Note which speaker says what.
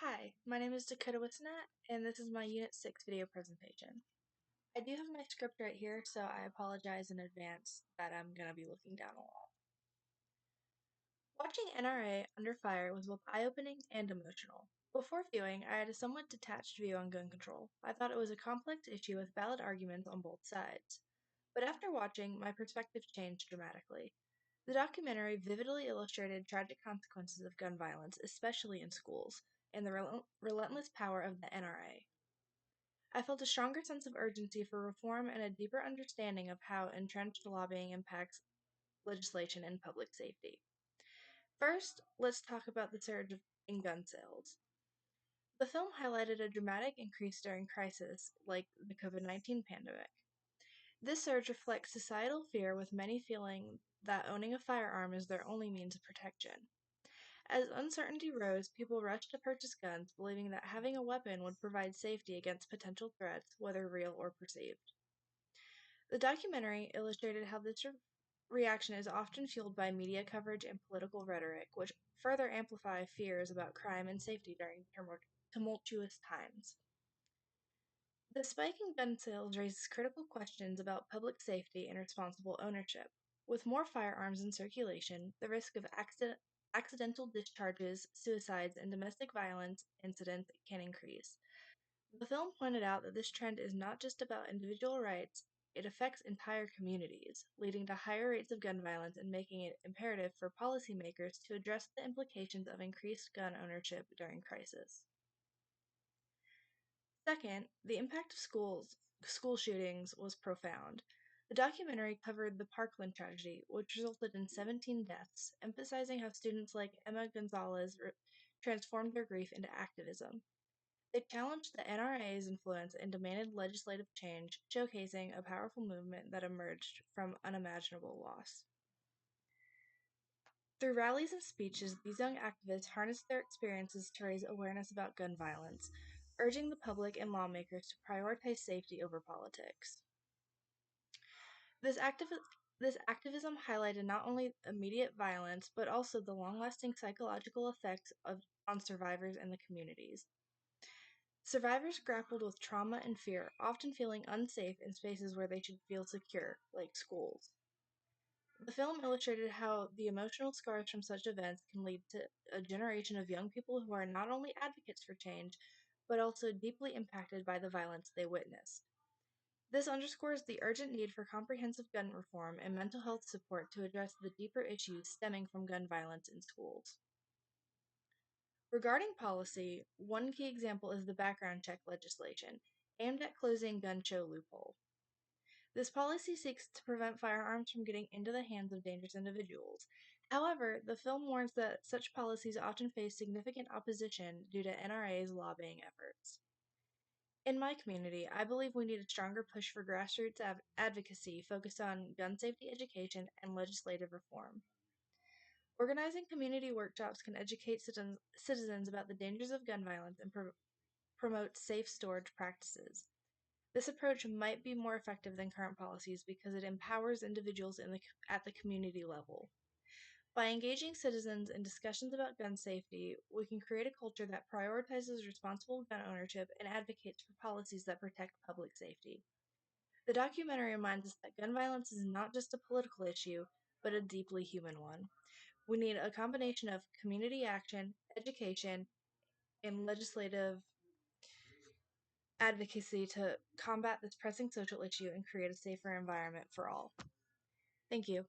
Speaker 1: Hi, my name is Dakota Wisnat, and this is my Unit 6 video presentation. I do have my script right here, so I apologize in advance that I'm going to be looking down a lot. Watching NRA under fire was both eye-opening and emotional. Before viewing, I had a somewhat detached view on gun control. I thought it was a complex issue with valid arguments on both sides. But after watching, my perspective changed dramatically. The documentary vividly illustrated tragic consequences of gun violence, especially in schools, and the relentless power of the NRA. I felt a stronger sense of urgency for reform and a deeper understanding of how entrenched lobbying impacts legislation and public safety. First, let's talk about the surge in gun sales. The film highlighted a dramatic increase during crises like the COVID-19 pandemic. This surge reflects societal fear, with many feeling that owning a firearm is their only means of protection. As uncertainty rose, people rushed to purchase guns, believing that having a weapon would provide safety against potential threats, whether real or perceived. The documentary illustrated how this reaction is often fueled by media coverage and political rhetoric, which further amplify fears about crime and safety during tumultuous times. The spike in gun sales raises critical questions about public safety and responsible ownership. With more firearms in circulation, the risk of accidental discharges, suicides, and domestic violence incidents can increase. The film pointed out that this trend is not just about individual rights, it affects entire communities, leading to higher rates of gun violence and making it imperative for policymakers to address the implications of increased gun ownership during crisis. Second, the impact of school shootings was profound. The documentary covered the Parkland tragedy, which resulted in 17 deaths, emphasizing how students like Emma Gonzalez transformed their grief into activism. They challenged the NRA's influence and demanded legislative change, showcasing a powerful movement that emerged from unimaginable loss. Through rallies and speeches, these young activists harnessed their experiences to raise awareness about gun violence, urging the public and lawmakers to prioritize safety over politics. This, this activism highlighted not only immediate violence, but also the long-lasting psychological effects on survivors and the communities. Survivors grappled with trauma and fear, often feeling unsafe in spaces where they should feel secure, like schools. The film illustrated how the emotional scars from such events can lead to a generation of young people who are not only advocates for change, but also deeply impacted by the violence they witnessed. This underscores the urgent need for comprehensive gun reform and mental health support to address the deeper issues stemming from gun violence in schools. Regarding policy, one key example is the background check legislation, aimed at closing gun show loophole. This policy seeks to prevent firearms from getting into the hands of dangerous individuals. However, the film warns that such policies often face significant opposition due to NRA's lobbying efforts. In my community, I believe we need a stronger push for grassroots advocacy focused on gun safety education and legislative reform. Organizing community workshops can educate citizens about the dangers of gun violence and promote safe storage practices. This approach might be more effective than current policies because it empowers individuals at the community level. By engaging citizens in discussions about gun safety, we can create a culture that prioritizes responsible gun ownership and advocates for policies that protect public safety. The documentary reminds us that gun violence is not just a political issue, but a deeply human one. We need a combination of community action, education, and legislative advocacy to combat this pressing social issue and create a safer environment for all. Thank you.